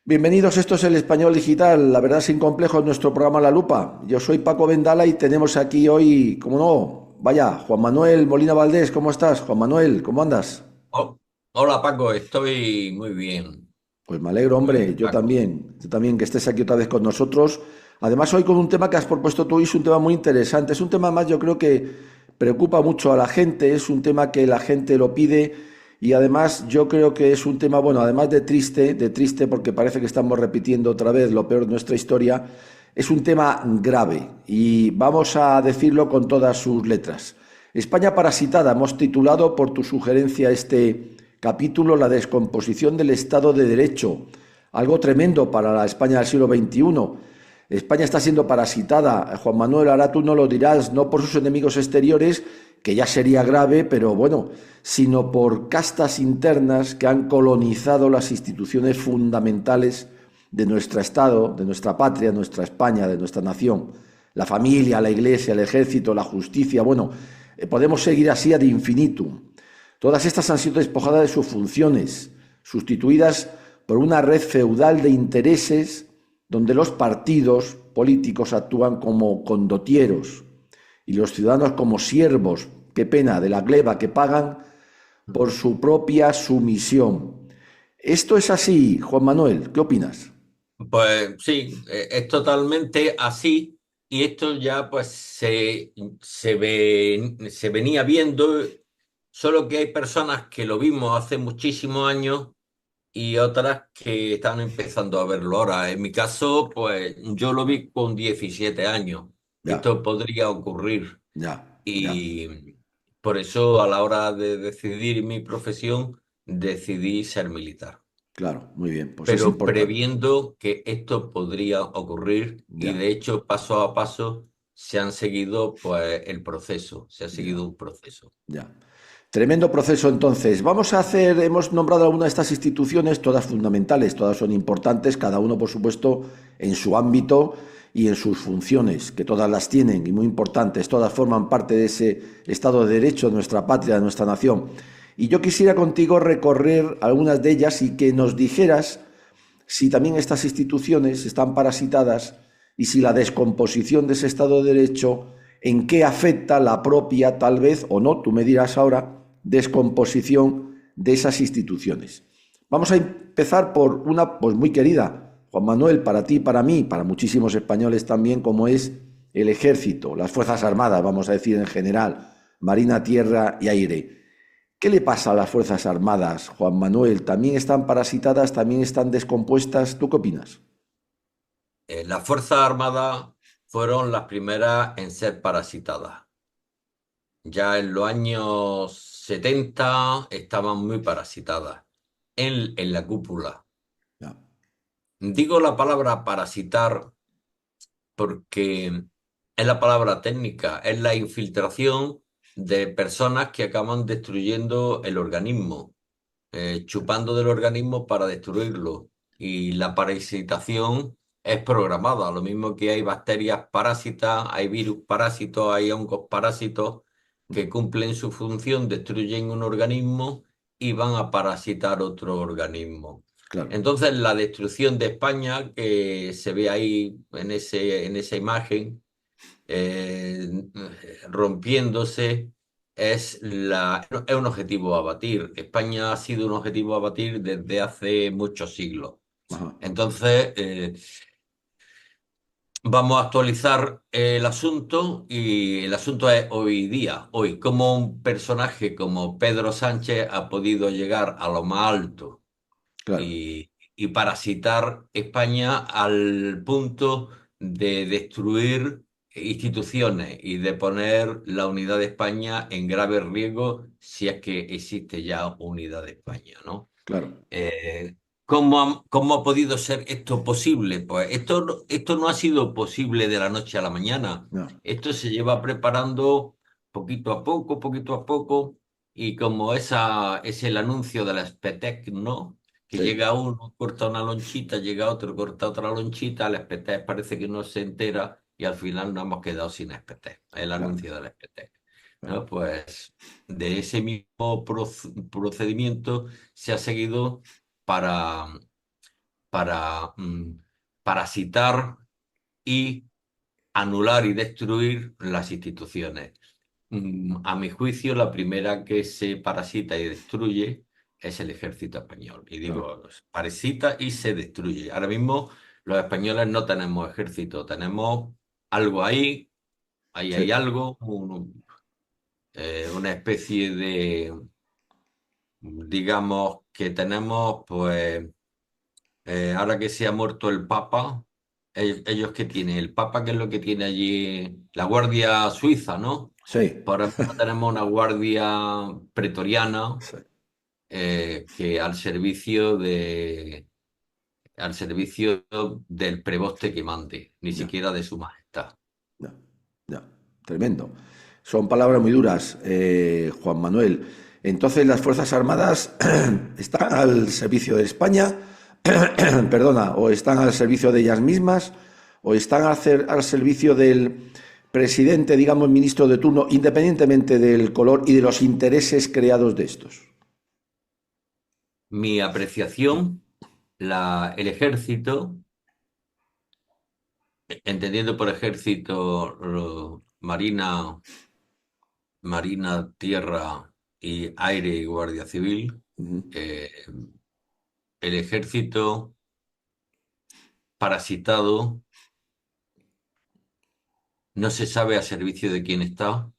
Bienvenidos, esto es el Español Digital, la verdad sin complejos, nuestro programa La Lupa. Yo soy Paco Vendala y tenemos aquí hoy, como no, vaya, Juan Manuel Molina Valdés, ¿cómo estás? Juan Manuel, ¿cómo andas? Oh, hola Paco, estoy muy bien, Pues me alegro, muy hombre, bien Paco. yo también que estés aquí otra vez con nosotros. Además, hoy con un tema que has propuesto tú, y es un tema muy interesante, es un tema más, yo creo que preocupa mucho a la gente, es un tema que la gente lo pide y además yo creo que es un tema, bueno, además de triste porque parece que estamos repitiendo otra vez lo peor de nuestra historia, es un tema grave y vamos a decirlo con todas sus letras. España parasitada, hemos titulado por tu sugerencia este capítulo La descomposición del Estado de Derecho, algo tremendo para la España del siglo XXI. España está siendo parasitada, Juan Manuel, ahora tú no lo dirás, no por sus enemigos exteriores, que ya sería grave, pero bueno, sino por castas internas que han colonizado las instituciones fundamentales de nuestro Estado, de nuestra patria, de nuestra España, de nuestra nación. La familia, la iglesia, el ejército, la justicia, bueno, podemos seguir así ad infinitum. Todas estas han sido despojadas de sus funciones, sustituidas por una red feudal de intereses donde los partidos políticos actúan como condotieros y los ciudadanos como siervos, qué pena, de la gleba que pagan por su propia sumisión. Esto es así, Juan Manuel, ¿qué opinas? Pues sí, es totalmente así y esto ya pues se venía viendo, solo que hay personas que lo vimos hace muchísimos años y otras que están empezando a verlo ahora. En mi caso, pues yo lo vi con 17 años. Ya, Esto podría ocurrir. ya, ya, Y por eso a la hora de decidir mi profesión decidí ser militar, claro, muy bien, pues es pero importante. previendo que esto podría ocurrir y Ya, de hecho paso a paso se han seguido pues el proceso, se ha ya, seguido un proceso. ya. Tremendo proceso entonces. Vamos a hacer, hemos nombrado algunas de estas instituciones, todas fundamentales, todas son importantes, cada uno por supuesto en su ámbito y en sus funciones, que todas las tienen y muy importantes, todas forman parte de ese Estado de Derecho de nuestra patria, de nuestra nación. Y yo quisiera contigo recorrer algunas de ellas y que nos dijeras si también estas instituciones están parasitadas y si la descomposición de ese Estado de Derecho en qué afecta la propia, tal vez, o no, tú me dirás ahora, descomposición de esas instituciones. Vamos a empezar por una, pues muy querida, Juan Manuel, para ti, para mí, para muchísimos españoles también, como es el ejército, las Fuerzas Armadas, vamos a decir en general, Marina, Tierra y Aire. ¿Qué le pasa a las Fuerzas Armadas, Juan Manuel? ¿También están parasitadas? ¿También están descompuestas? ¿Tú qué opinas? Las Fuerzas Armadas fueron las primeras en ser parasitadas. Ya en los años 70 estaban muy parasitadas en la cúpula. Ya, Digo la palabra parasitar porque es la palabra técnica, es la infiltración de personas que acaban destruyendo el organismo, chupando del organismo para destruirlo. Y la parasitación es programada, lo mismo que hay bacterias parásitas, hay virus parásitos, hay hongos parásitos que cumplen su función, destruyen un organismo y van a parasitar otro organismo. claro. Entonces, la destrucción de España, que se ve ahí en esa imagen, eh, rompiéndose, es un objetivo a batir. España ha sido un objetivo a batir desde hace muchos siglos. Ajá. Entonces, vamos a actualizar el asunto y el asunto es hoy día, hoy, cómo un personaje como Pedro Sánchez ha podido llegar a lo más alto Claro, y parasitar España al punto de destruir instituciones y de poner la unidad de España en grave riesgo si es que existe ya unidad de España, ¿no? claro. ¿Cómo ha podido ser esto posible? Pues esto no ha sido posible de la noche a la mañana. No, Esto se lleva preparando poquito a poco, y como es el anuncio de la Spetec, ¿no? Que sí, llega uno, corta una lonchita, llega otro, corta otra lonchita, la Spetec parece que no se entera y al final nos hemos quedado sin Spetec, el claro, anuncio de la Spetec. claro. ¿No? Pues de ese mismo procedimiento se ha seguido para, para parasitar y anular y destruir las instituciones. A mi juicio, la primera que se parasita y destruye es el ejército español. Y claro, digo, parasita y se destruye. Ahora mismo los españoles no tenemos ejército, tenemos algo ahí sí, hay algo, una especie de, digamos, que tenemos, pues, ahora que se ha muerto el Papa, ellos que tienen, el Papa que es lo que tiene allí, la Guardia Suiza, ¿no? sí, Por ejemplo, tenemos una guardia pretoriana sí, que al servicio del preboste que mande, ni ya, siquiera de su majestad. ya, ya, tremendo. Son palabras muy duras, Juan Manuel. Entonces, las Fuerzas Armadas están al servicio de España, perdona, o están al servicio de ellas mismas, o están al servicio del presidente, digamos, ministro de turno, independientemente del color y de los intereses creados de estos. Mi apreciación, el ejército, entendiendo por ejército marina, tierra y aire y guardia civil, Ujú. eh, el ejército parasitado no se sabe a servicio de quién está,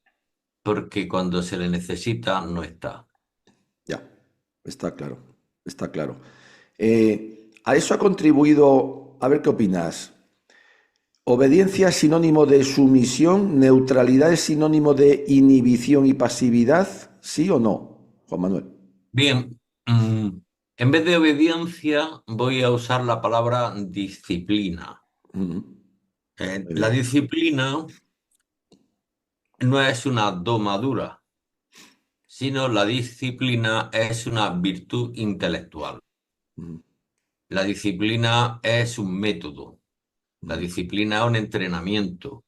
porque cuando se le necesita no está. Ya, está claro, está claro. A eso ha contribuido, a ver qué opinas. Obediencia es sinónimo de sumisión, neutralidad es sinónimo de inhibición y pasividad, ¿sí o no, Juan Manuel? Bien, en vez de obediencia voy a usar la palabra disciplina. Ujú. Muy La bien. disciplina no es una domadura, sino la disciplina es una virtud intelectual. Ujú, La disciplina es un método, la ujú. disciplina es un entrenamiento,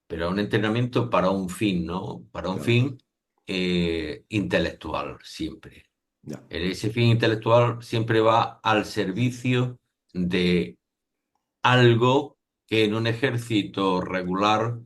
pero es un entrenamiento para un fin, ¿no? Para un Claro, fin intelectual, siempre. ya, Ese fin intelectual siempre va al servicio de algo que en un ejército regular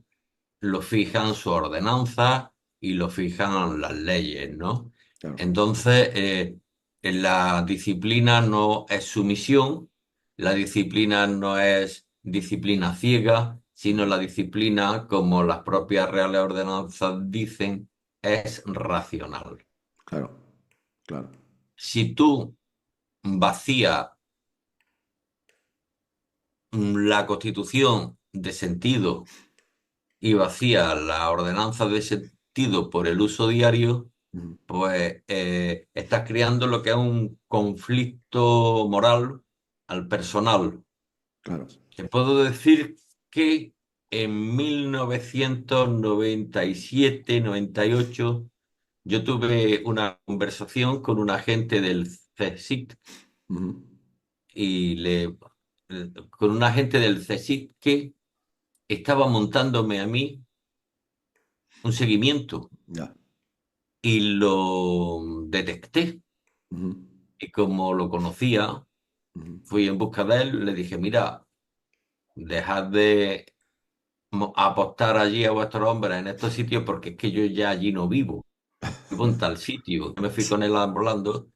lo fijan su ordenanza y lo fijan las leyes, ¿no? claro, Entonces, la disciplina no es sumisión, la disciplina no es disciplina ciega, sino la disciplina, como las propias reales ordenanzas dicen, es racional. claro, claro. Si tú vacías la Constitución de sentido y vacías la ordenanza de sentido por el uso diario, Ujú, pues estás creando lo que es un conflicto moral al personal. claro. Te puedo decir que en 1997-98 yo tuve una conversación con un agente del CSIC Ujú, y con un agente del CSIC que estaba montándome a mí un seguimiento ya. y lo detecté. Ujú, Y como lo conocía, ujú. fui en busca de él, le dije, mira, dejad de apostar allí a vuestros hombres en estos sitios porque es que yo ya allí no vivo. Vivo en tal sitio. Me fui Sí, con él hablando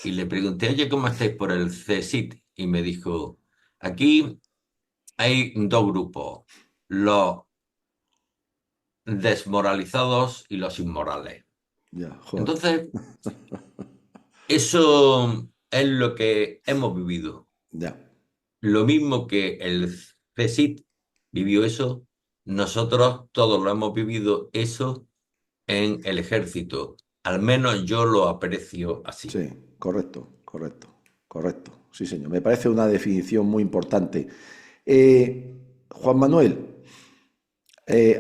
y sí, le pregunté, oye, ¿cómo estáis por el CSIT? Y me dijo, aquí hay dos grupos, los desmoralizados y los inmorales. ya, joder. Entonces, eso es lo que hemos vivido. Ya, Lo mismo que el CSIC vivió eso, nosotros todos lo hemos vivido eso en el ejército. Al menos yo lo aprecio así. sí, correcto, correcto, correcto. Sí, señor. Me parece una definición muy importante. Juan Manuel,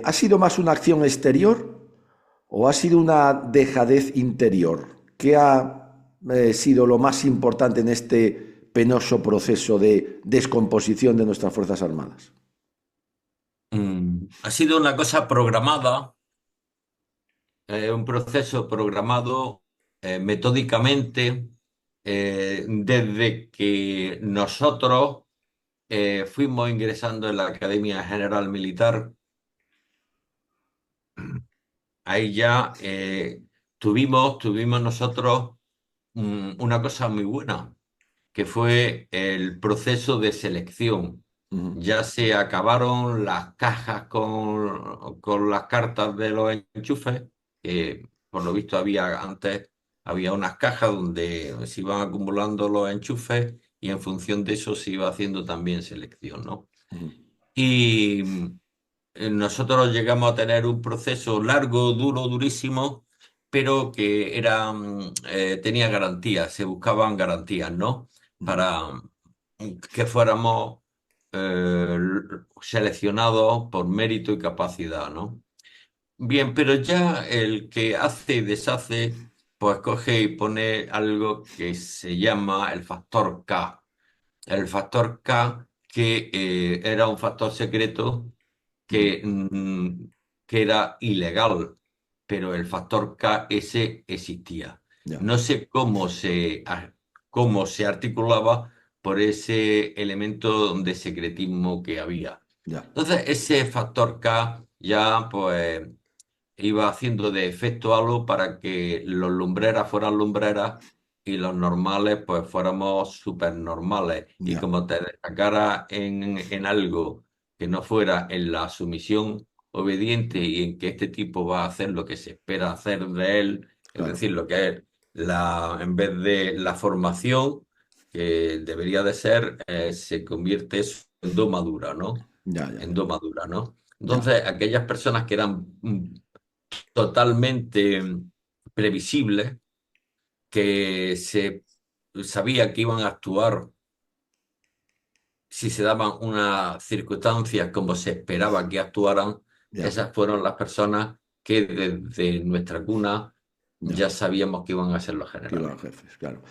¿ha sido más una acción exterior o ha sido una dejadez interior? ¿Qué ha sido lo más importante en este penoso proceso de descomposición de nuestras Fuerzas Armadas? Ha sido una cosa programada, un proceso programado metódicamente. desde que nosotros fuimos ingresando en la Academia General Militar, ahí ya tuvimos nosotros una cosa muy buena, que fue el proceso de selección. Ujú, Ya se acabaron las cajas con las cartas de los enchufes, que por lo visto había unas cajas donde se iban acumulando los enchufes y en función de eso se iba haciendo también selección, ¿no? ujú, Y nosotros llegamos a tener un proceso largo, duro, durísimo, pero que tenía garantías, se buscaban garantías, ¿no? ujú. Para que fuéramos seleccionados por mérito y capacidad, ¿no? Bien, pero ya el que hace y deshace, pues coge y pone algo que se llama el factor K. El factor K, que era un factor secreto Ujú. que, que era ilegal, pero el factor K ese existía. Ya, No sé cómo se articulaba por ese elemento de secretismo que había. ya, Entonces, ese factor K ya pues iba haciendo de efecto halo para que los lumbreras fueran lumbreras y los normales pues fuéramos súper normales. Y ya, como te destacara en algo que no fuera en la sumisión obediente y en que este tipo va a hacer lo que se espera hacer de él, es claro. decir, lo que es en vez de la formación que debería de ser, se convierte eso en domadura, ¿no? Ya, ya, En domadura, ¿no? ya, Entonces, aquellas personas que eran totalmente previsibles, que se sabía que iban a actuar si se daban unas circunstancias como se esperaba que actuaran. ya, Esas fueron las personas que desde nuestra cuna ya. ya sabíamos que iban a ser los Que iban generales. jefes, claro.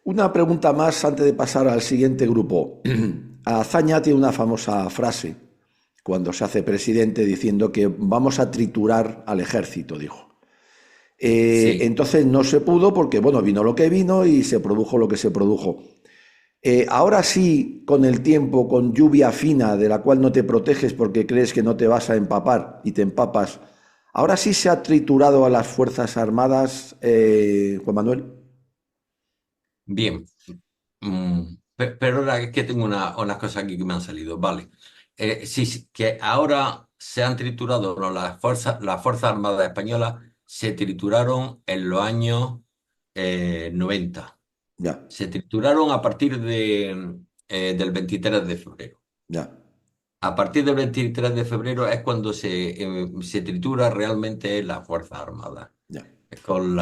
Una pregunta más antes de pasar al siguiente grupo. Azaña tiene una famosa frase cuando se hace presidente diciendo que vamos a triturar al ejército, dijo. Sí, Entonces no se pudo porque, bueno, vino lo que vino y se produjo lo que se produjo. Ahora sí, con el tiempo, con lluvia fina de la cual no te proteges porque crees que no te vas a empapar y te empapas, ahora sí se ha triturado a las Fuerzas Armadas, Juan Manuel. bien. Pero ahora es que tengo unas cosas aquí que me han salido. Vale. Sí, sí, que ahora se han triturado, no, las Fuerzas Armadas Españolas se trituraron en los años 90. Ya, Se trituraron a partir del 23 de febrero. ya, A partir del 23 de febrero es cuando se tritura realmente las Fuerzas Armadas. ya, Con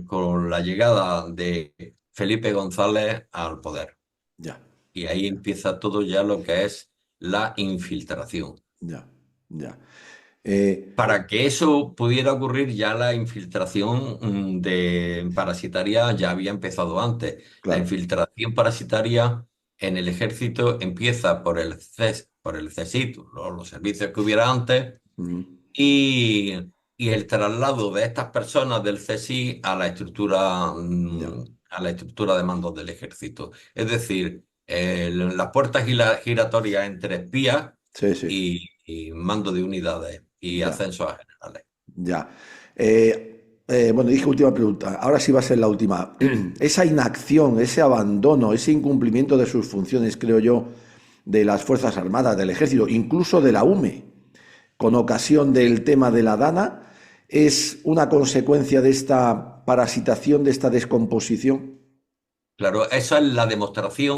con la llegada de Felipe González al poder. ya, Y ahí empieza todo ya lo que es la infiltración. ya, ya. Eh, Para que eso pudiera ocurrir, ya la infiltración de parasitaria ya había empezado antes. La claro. infiltración parasitaria en el ejército empieza por el CSIC, los servicios que hubiera antes, Ujú, y, y el traslado de estas personas del CSI a ya. a la estructura de mandos del ejército. Es decir, las puertas giratorias entre espías Sí, sí, y mando de unidades y ya, ascensos a generales. ya. Bueno, dije última pregunta. Ahora sí va a ser la última. Esa inacción, ese abandono, ese incumplimiento de sus funciones, creo yo, de las Fuerzas Armadas, del Ejército, incluso de la UME, con ocasión del tema de la Dana, es una consecuencia de esta parasitación, de esta descomposición. Claro, eso es la demostración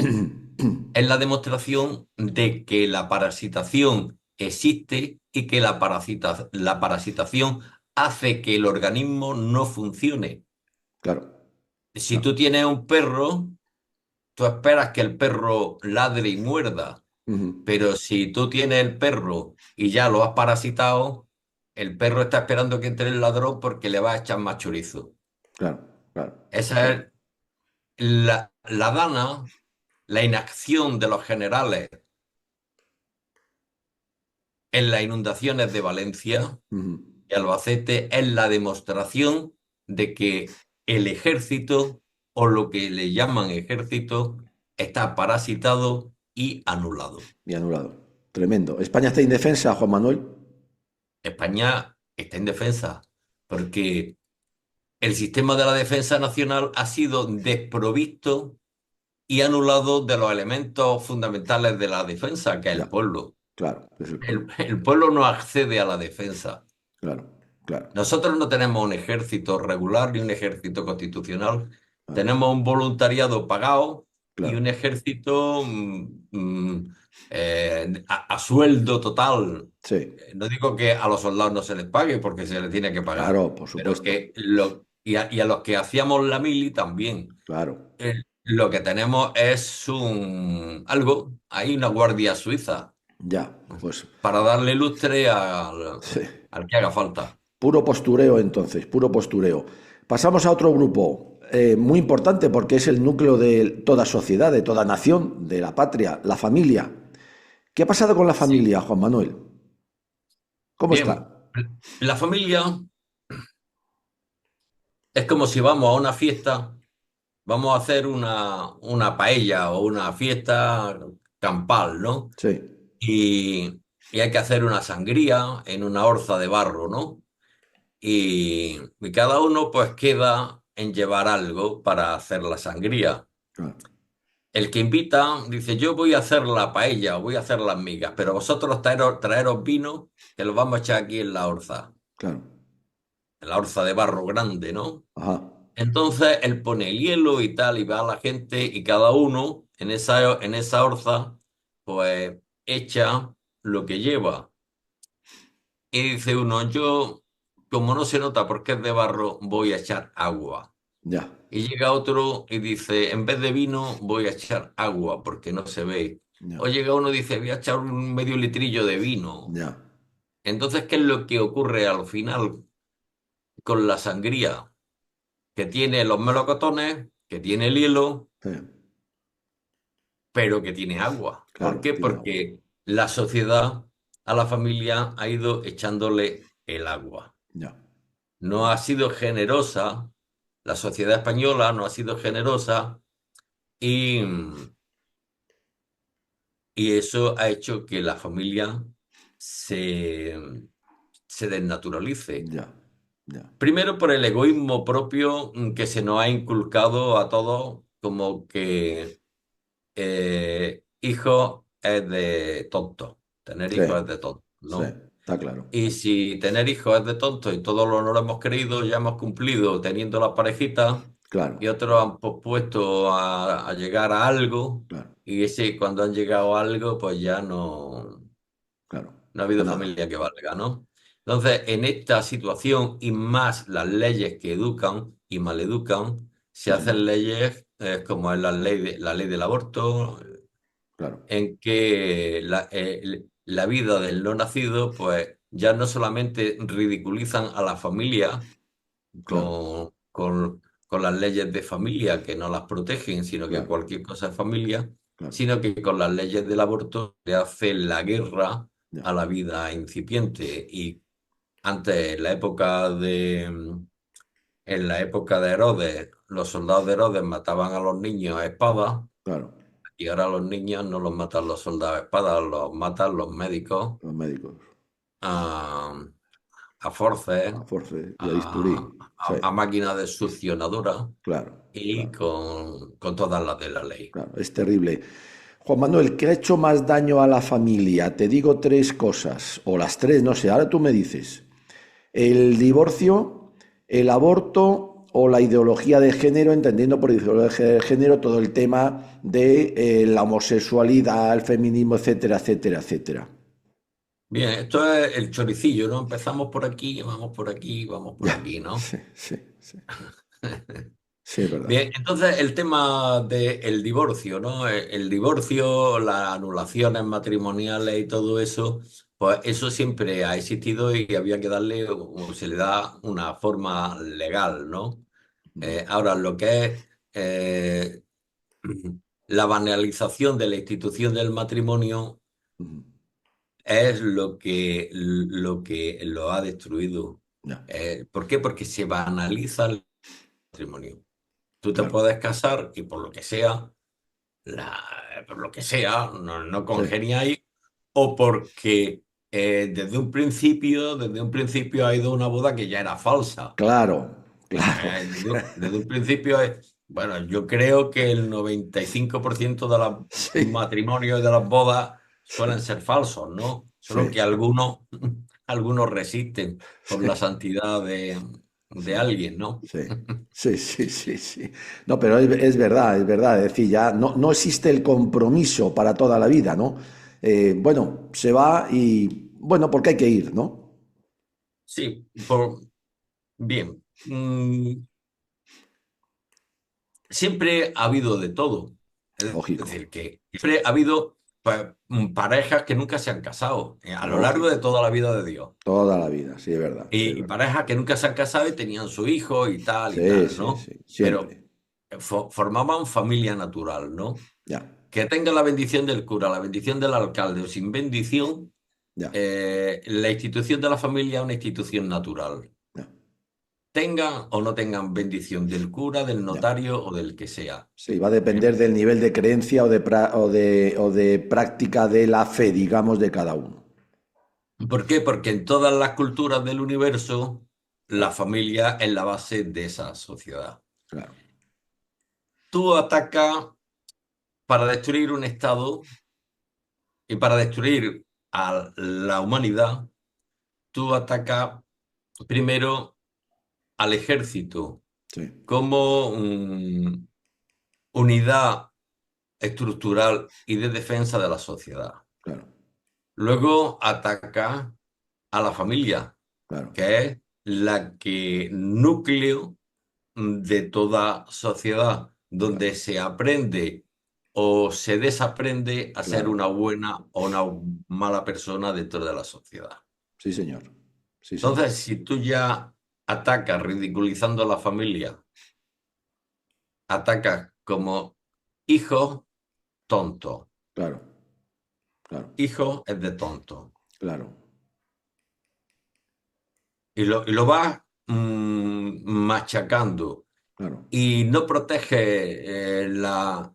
de que la parasitación existe y que la parasitación hace que el organismo no funcione. Claro, Si claro. tú tienes un perro, tú esperas que el perro ladre y muerda, Ujú, pero si tú tienes el perro y ya lo has parasitado, el perro está esperando que entre el ladrón porque le va a echar más chorizo. claro, claro, Esa claro. es la dana, la inacción de los generales en las inundaciones de Valencia Ujú, y Albacete es la demostración de que el ejército o lo que le llaman ejército está parasitado y anulado. Y anulado. Tremendo. España está indefensa, Juan Manuel. España está en defensa porque el sistema de la defensa nacional ha sido desprovisto y anulado de los elementos fundamentales de la defensa, que es el Ya, pueblo. claro, es el pueblo. El pueblo no accede a la defensa. Claro, claro, Nosotros no tenemos un ejército regular ni un ejército constitucional. claro, Tenemos un voluntariado pagado y claro. un ejército a sueldo total. Sí, No digo que a los soldados no se les pague porque se les tiene que pagar, claro, por pero supuesto. que y a los que hacíamos la mili también. Claro. Lo que tenemos es algo, hay una guardia suiza Ya, pues para darle lustre sí. al que haga falta. Puro postureo entonces, puro postureo. Pasamos a otro grupo muy importante porque es el núcleo de toda sociedad, de toda nación, de la patria, la familia. ¿Qué ha pasado con la Sí. familia, Juan Manuel? ¿Cómo está? Bien, la familia es como si vamos a una fiesta, vamos a hacer una paella o una fiesta campal, ¿no? Sí, Y, y hay que hacer una sangría en una orza de barro, ¿no? Y cada uno pues queda en llevar algo para hacer la sangría. claro, El que invita dice, yo voy a hacer la paella o voy a hacer las migas, pero vosotros traeros vino que lo vamos a echar aquí en la orza, claro. en la orza de barro grande, ¿no? Ajá, Entonces él pone el hielo y tal, y va a la gente, y cada uno en esa orza, pues echa lo que lleva. Y dice uno, yo, como no se nota porque es de barro, voy a echar agua. ya, Y llega otro y dice, en vez de vino, voy a echar agua porque no se ve. ya, O llega uno y dice, voy a echar un medio litrillo de vino. ya. Entonces, ¿qué es lo que ocurre al final con la sangría? Que tiene los melocotones, que tiene el hielo, Sí, pero que tiene agua. ¿Por claro, qué? tiene agua. Porque la sociedad a la familia ha ido echándole el agua. Ya, No ha sido generosa, la sociedad española no ha sido generosa y, y eso ha hecho que la familia se, se desnaturalice. ya, ya. Primero por el egoísmo propio que se nos ha inculcado a todos, como que hijo es de tonto, tener Sí, hijos es de tonto, sí, ¿no? está claro. Y si tener hijos es de tonto y todos no lo hemos creído, ya hemos cumplido teniendo las parejitas Claro, y otros han pospuesto a llegar a algo claro, y ese cuando han llegado a algo, pues ya claro. no ha Pues habido nada. familia que valga, ¿no? Entonces, en esta situación y más las leyes que educan y maleducan, se Sí, señor. hacen leyes como es la ley del aborto, Claro, en que la vida del no nacido, pues ya no solamente ridiculizan a la familia claro, con las leyes de familia que no las protegen, sino que claro, cualquier cosa es familia, claro. sino que con las leyes del aborto le hace la guerra Ya. a la vida incipiente. Y antes, en la época de Herodes, los soldados de Herodes mataban a los niños a espada. Claro, Y ahora los niños no los matan los soldados a espada, los matan los médicos los médicos, a, a forces, a force y a a, bisturí. Sí, a máquinas de succionadora claro, y claro, con todas las de la ley. claro. Es terrible. Juan Manuel, ¿qué ha hecho más daño a la familia? Te digo tres cosas, o las tres, no sé, ahora tú me dices. El divorcio, el aborto o la ideología de género, entendiendo por ideología de género todo el tema de la homosexualidad, el feminismo, etcétera, etcétera, etcétera. Bien, esto es el choricillo, ¿no? Empezamos por aquí, vamos por aquí, vamos por Ya, aquí, ¿no? sí, sí, sí. Sí, es verdad. Bien, entonces el tema del divorcio, ¿no? El divorcio, las anulaciones matrimoniales y todo eso, pues eso siempre ha existido y había que darle, o se le da una forma legal, ¿no? Mm, Ahora, lo que es la banalización de la institución del matrimonio mm, es lo que lo ha destruido. ya, ¿Por qué? Porque se banaliza el matrimonio. Tú te claro, puedes casar y por lo que sea, por lo que sea, no sí, congeniáis, o porque desde un principio ha ido una boda que ya era falsa. claro, claro, Desde un principio bueno, yo creo que el 95% de los sí, matrimonios y de las bodas suelen ser falsos, ¿no? Solo sí, que algunos, algunos resisten por la sí, santidad sí, de alguien, ¿no? sí, sí, sí, sí, sí. No, pero es verdad, es verdad. Es decir, ya no existe el compromiso para toda la vida, ¿no? Bueno, se va y, bueno, porque hay que ir, ¿no? Sí, bien. Siempre ha habido de todo. Es Lógico, decir, que siempre ha habido parejas que nunca se han casado a lo largo de lógico. toda la vida de Dios. Toda la vida, sí, es verdad, es Y verdad. parejas que nunca se han casado y tenían su hijo y Sí, tal, sí, ¿no? sí, Pero siempre. formaban familia natural, ¿no? Ya, Que tenga la bendición del cura, la bendición del alcalde o sin bendición, ya, la institución de la familia es una institución natural. ya, Tengan o no tengan bendición del cura, del ya. notario o del que sea. Sí, va a ¿Eh? depender del nivel de creencia o de práctica de la fe, digamos, de cada uno. ¿Por qué? Porque en todas las culturas del universo, la familia es la base de esa sociedad. Claro, Tú atacas para destruir un estado y para destruir a la humanidad, tú atacas primero al ejército sí, como unidad estructural y de defensa de la sociedad. claro, Luego ataca a la familia, claro, que es la que núcleo de toda sociedad, claro, donde se aprende o se desaprende a ser claro. una buena o una mala persona dentro de la sociedad. Sí, señor. Sí, señor. Entonces, si tú ya atacas ridiculizando a la familia, atacas como hijo tonto, Claro, claro, hijo es de tonto, claro, y lo vas machacando claro, y no protege la,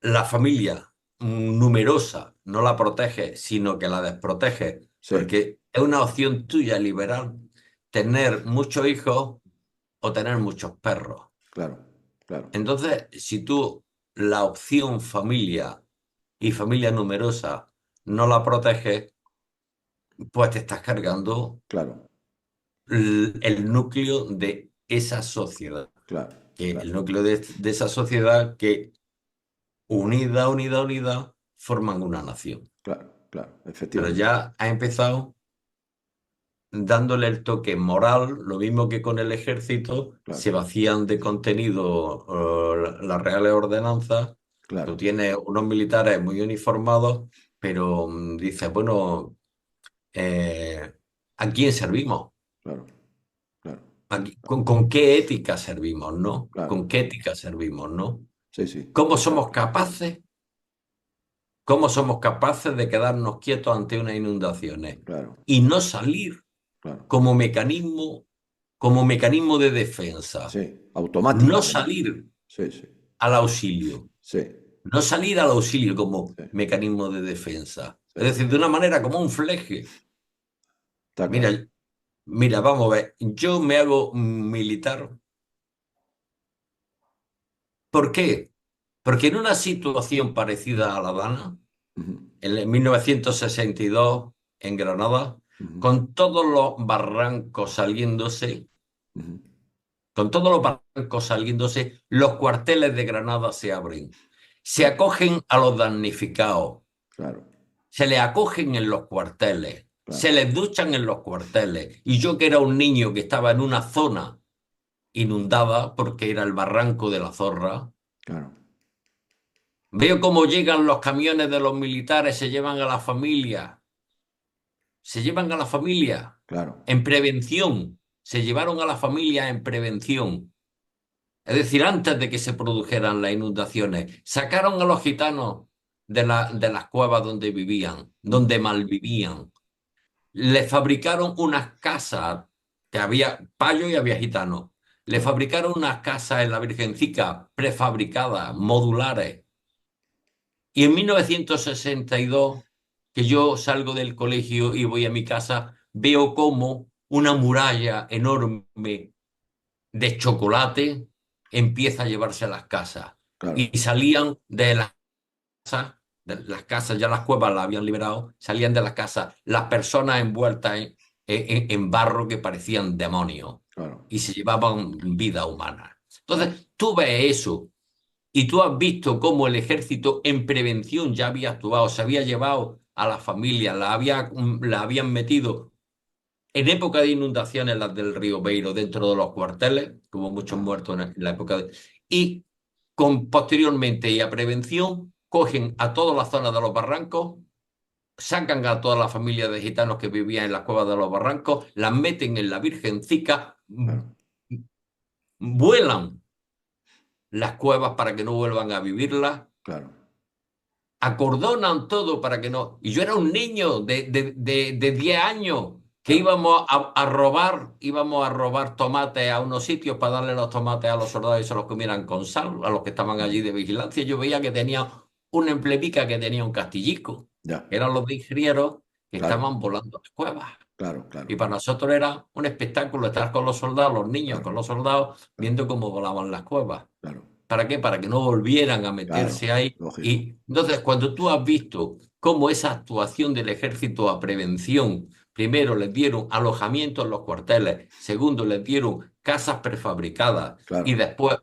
la familia numerosa, no la protege, sino que la desprotege, sí, porque es una opción tuya liberal tener muchos hijos o tener muchos perros. claro, claro, Entonces, si tú la opción familia y familia numerosa no la proteges, pues te estás cargando claro, el núcleo de esa sociedad, claro, que el claro, núcleo de esa sociedad que unida, forman una nación. claro, claro, Pero efectivamente. ya ha empezado dándole el toque moral, lo mismo que con el ejército, Claro, se vacían de contenido las reales ordenanzas. Tú claro, tienes unos militares muy uniformados, pero dices, bueno, eh, ¿a quién servimos? claro, claro, ¿Con qué ética servimos, no? claro. ¿Con qué ética servimos, no? Sí, sí, ¿Cómo somos capaces? ¿Cómo somos capaces de quedarnos quietos ante unas inundaciones claro, y no salir claro. como como mecanismo de defensa? Sí, automático No además. salir Sí, sí, al auxilio. sí, No salir al auxilio como sí, mecanismo de defensa. sí. Es decir, de una manera como un fleje. Está Mira, claro. mira, vamos a ver. Yo me hago militar. ¿Por qué? Porque en una situación parecida a La Habana, Ujú, en 1962, en Granada, ujú, con todos los barrancos saliéndose, ujú. con todos los barrancos saliéndose, los cuarteles de Granada se abren. Se Claro, acogen a los damnificados, claro, se les acogen en los cuarteles, claro, se les duchan en los cuarteles. Y yo que era un niño que estaba en una zona inundada, porque era el barranco de la Zorra, claro, veo cómo llegan los camiones de los militares, se llevan a la familia claro, en prevención, se llevaron a la familia en prevención. Es decir, antes de que se produjeran las inundaciones, sacaron a los gitanos de las cuevas donde vivían, ujú, donde malvivían. Les fabricaron unas casas, que había payo y había gitanos. Le claro, fabricaron unas casas en la Virgencica prefabricadas, modulares. Y en 1962, que yo salgo del colegio y voy a mi casa, veo como una muralla enorme de chocolate empieza a llevarse a las casas. claro, Y salían de las casas, ya las cuevas las habían liberado, salían de las casas las personas envueltas en barro que parecían demonios claro, y se llevaban vida humana. claro, Entonces, tú ves eso y tú has visto cómo el ejército en prevención ya había actuado, se había llevado a las familias, la habían metido en época de inundaciones, las del río Beiro, dentro de los cuarteles, que hubo muchos claro, muertos en la época de... Y posteriormente y a prevención, cogen a todas las zonas de los barrancos, sacan a toda la familia de gitanos que vivían en las cuevas de los barrancos, las meten en la Virgencica, claro, vuelan las cuevas para que no vuelvan a vivirlas, claro, acordonan todo para que no... Y yo era un niño de 10 años que claro, íbamos a robar tomates a unos sitios para darle los tomates a los soldados y se los comieran con sal, a los que estaban allí de vigilancia. Yo veía que tenía una emplemica que tenía un castillico, ya, que eran los de ingenieros que claro, estaban volando las cuevas. claro, claro, Y para nosotros era un espectáculo estar con los soldados, los niños claro, con los soldados, claro, viendo cómo volaban las cuevas. claro, ¿Para qué? Para que no volvieran a claro, meterse ahí. lógico, Y entonces, cuando tú has visto cómo esa actuación del ejército a prevención, primero les dieron alojamiento en los cuarteles, segundo les dieron casas prefabricadas y claro, después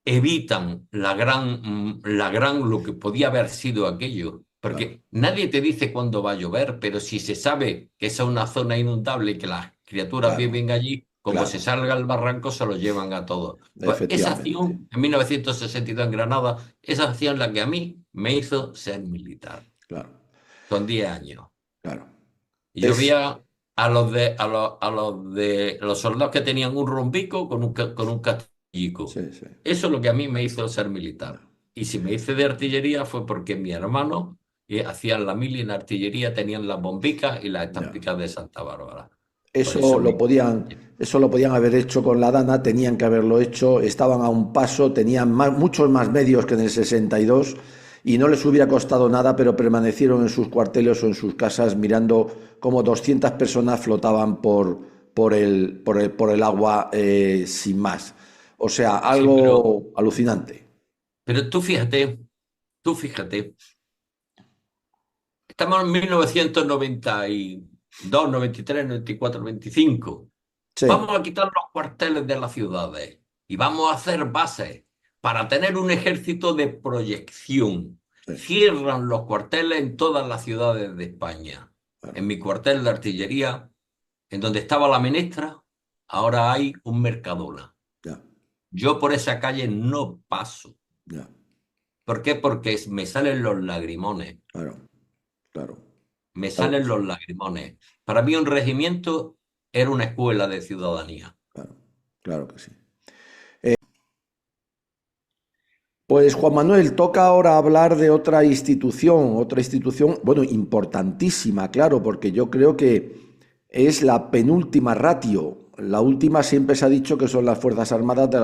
evitan lo que podía haber sido aquello. claro, Porque nadie te dice cuándo va a llover, pero si se sabe que esa es una zona inundable y que las criaturas claro, viven allí, como se claro, salga el barranco, se lo llevan a todos. Pues esa efectivamente, acción, en 1962 en Granada, esa acción la que a mí me hizo ser militar, claro, con 10 años. claro. Y yo Es, veía a los soldados que tenían un rombico con un castillico. sí, sí, Eso es lo que a mí me hizo ser ya. militar. Y si me hice de artillería fue porque mi hermano hacían la mili en artillería, tenían las bombicas y las Ya. estampicas de Santa Bárbara. Por eso Eso lo podían haber hecho con la Dana, tenían que haberlo hecho, estaban a un paso, tenían muchos más medios que en el 62 y no les hubiera costado nada, pero permanecieron en sus cuarteles o en sus casas mirando cómo 200 personas flotaban por el agua sin más. O sea, sí, algo alucinante. pero tú fíjate, estamos en 1992, 93, 94, 95. Sí, Vamos a quitar los cuarteles de las ciudades y vamos a hacer bases para tener un ejército de proyección. sí, Cierran los cuarteles en todas las ciudades de España. claro, En mi cuartel de artillería, en donde estaba la Menestra, ahora hay un Mercadona. ya, Yo por esa calle no paso. ya, ¿Por qué? Porque me salen los lagrimones. claro, claro, Me claro que salen sí, los lagrimones. Para mí un regimiento era una escuela de ciudadanía. claro, claro que sí. Pues Juan Manuel, toca ahora hablar de otra institución, bueno, importantísima, claro, porque yo creo que es la penúltima ratio. La última siempre se ha dicho que son las Fuerzas Armadas, de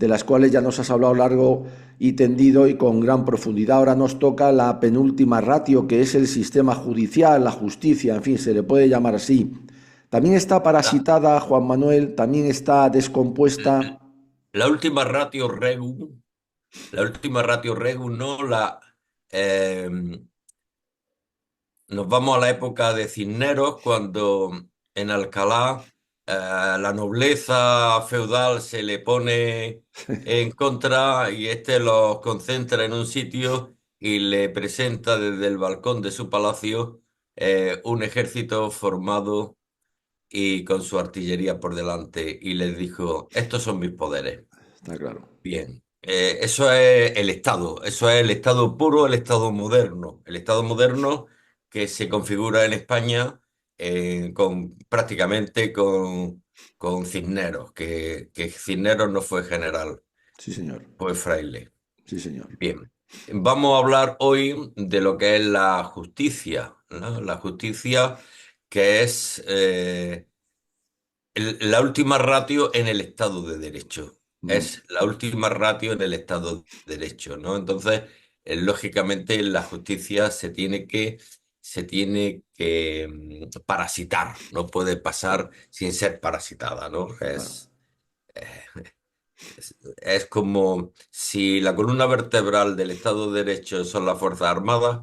las cuales ya nos has hablado largo y tendido y con gran profundidad. Ahora nos toca la penúltima ratio, que es el sistema judicial, la justicia, en fin, se le puede llamar así. También está La, parasitada, Juan Manuel, también está descompuesta. la última ratio Regu, la última ratio Regu, no la... eh, nos vamos a la época de Cisneros, cuando en Alcalá la nobleza feudal se le pone en contra y este los concentra en un sitio y le presenta desde el balcón de su palacio un ejército formado y con su artillería por delante y les dijo, estos son mis poderes. Está claro. Bien, eso es eso es el Estado puro, el Estado moderno que se configura en España prácticamente con Cisneros, que Cisneros no fue general, Sí, señor. fue fraile. Sí, señor. Bien, vamos a hablar hoy de lo que es la justicia, ¿no? La justicia que es la última ratio en el Estado de Derecho. Mm, Es la última ratio en el Estado de Derecho, ¿no? Entonces, lógicamente, la justicia se tiene que parasitar, no puede pasar claro, sin ser parasitada, ¿no? claro, Es como si la columna vertebral del Estado de Derecho son las Fuerzas Armadas,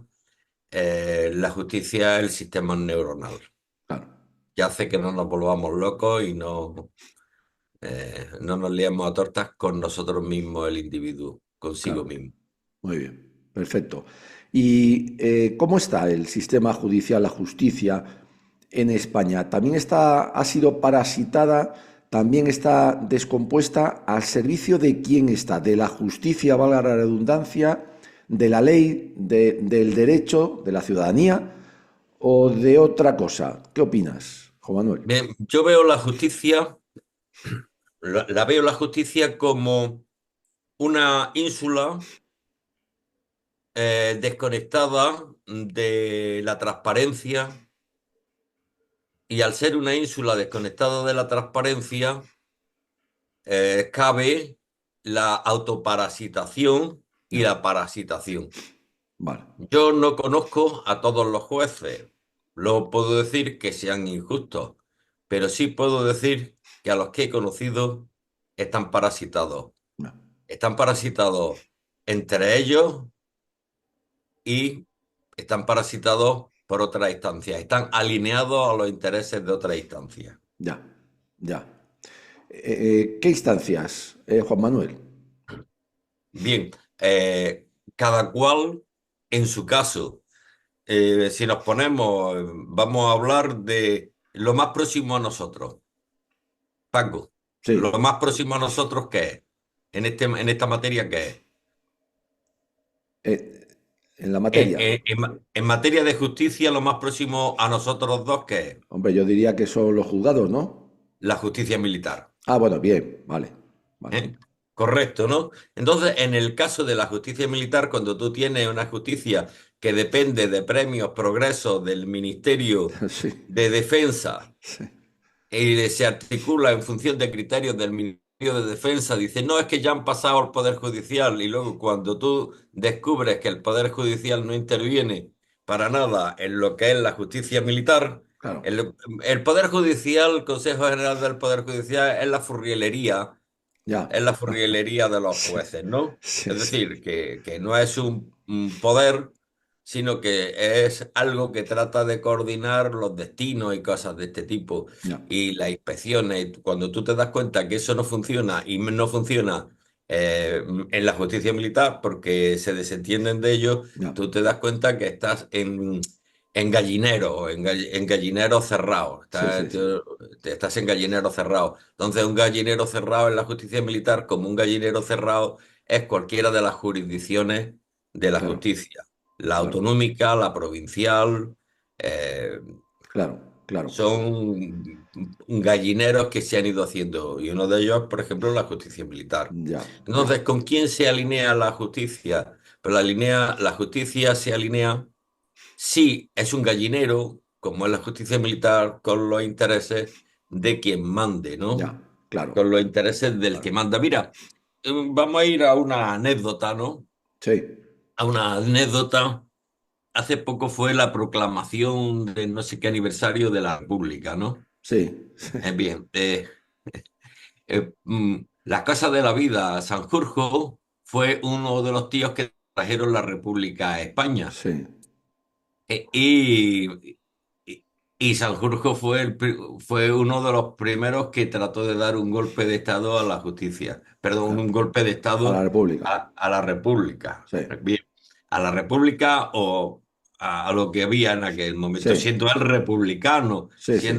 la justicia es el sistema neuronal, claro, que hace que no nos volvamos locos y no nos liemos a tortas con nosotros mismos, el individuo, consigo claro. mismo. Muy bien, perfecto. ¿Y cómo está el sistema judicial, la justicia en España? ¿También ha sido parasitada, también está descompuesta? ¿Al servicio de quién está? ¿De la justicia, valga la redundancia, de la ley, del derecho, de la ciudadanía o de otra cosa? ¿Qué opinas, Juan Manuel? Bien, yo veo la justicia, la veo la justicia como una ínsula desconectada de la transparencia. Y al ser una ínsula desconectada de la transparencia, cabe la autoparasitación y Ya, la parasitación. vale, Yo no conozco a todos los jueces, no puedo decir que sean injustos, pero sí puedo decir que a los que he conocido están parasitados. ya, Están parasitados entre ellos y están parasitados por otras instancias. Están alineados a los intereses de otras instancias. ya, ya. ¿Qué instancias, Juan Manuel? Bien, cada cual en su caso. Si nos ponemos, vamos a hablar de lo más próximo a nosotros. Paco, lo Sí, más próximo a nosotros, ¿qué es? En esta materia, ¿qué es? eh, en la materia. En materia de justicia, lo más próximo a nosotros dos, ¿qué es? Hombre, yo diría que son los juzgados, ¿no? La justicia militar. Ah, bueno, bien, vale, vale. ¿Eh? Correcto, ¿no? Entonces, en el caso de la justicia militar, cuando tú tienes una justicia que depende de premios, progresos del Ministerio Sí, de Defensa, sí, y se articula en función de criterios del Ministerio de Defensa, dice, no, es que ya han pasado al Poder Judicial, y luego cuando tú descubres que el Poder Judicial no interviene para nada en lo que es la justicia militar, claro, el Poder Judicial, el Consejo General del Poder Judicial, ya. es la furrielería de los Sí, jueces, ¿no? sí, Es sí, decir, que no es un poder, sino que es algo que trata de coordinar los destinos y cosas de este tipo ya, y las inspecciones. Y cuando tú te das cuenta que eso no funciona y no funciona en la justicia militar porque se desentienden de ello, ya, tú te das cuenta que estás en gallinero, en gallinero cerrado. sí, sí, sí, Estás en gallinero cerrado. Entonces, un gallinero cerrado en la justicia militar, como un gallinero cerrado, es cualquiera de las jurisdicciones de la claro, justicia. La claro, autonómica, la provincial, eh, claro, claro, son gallineros que se han ido haciendo. Y uno de ellos, por ejemplo, la justicia militar. ya, ya, Entonces, ¿con quién se alinea la justicia? Pues la justicia se alinea si es un gallinero, como es la justicia militar, con los intereses de quien mande, ¿no? ya, claro, Con los intereses del que claro, manda. Mira, vamos a ir a una anécdota, ¿no? sí, A una anécdota. Hace poco fue la proclamación de no sé qué aniversario de la República, ¿no? sí, Bien, la Casa de la Vida, Sanjurjo, fue uno de los tíos que trajeron la República a España. sí, Y y Sanjurjo fue uno de los primeros que trató de dar un golpe de Estado a la justicia, perdón, claro, un golpe de a la Estado República, a la República. sí, Bien, a la República o a lo que había en aquel momento, sí, sí, sí,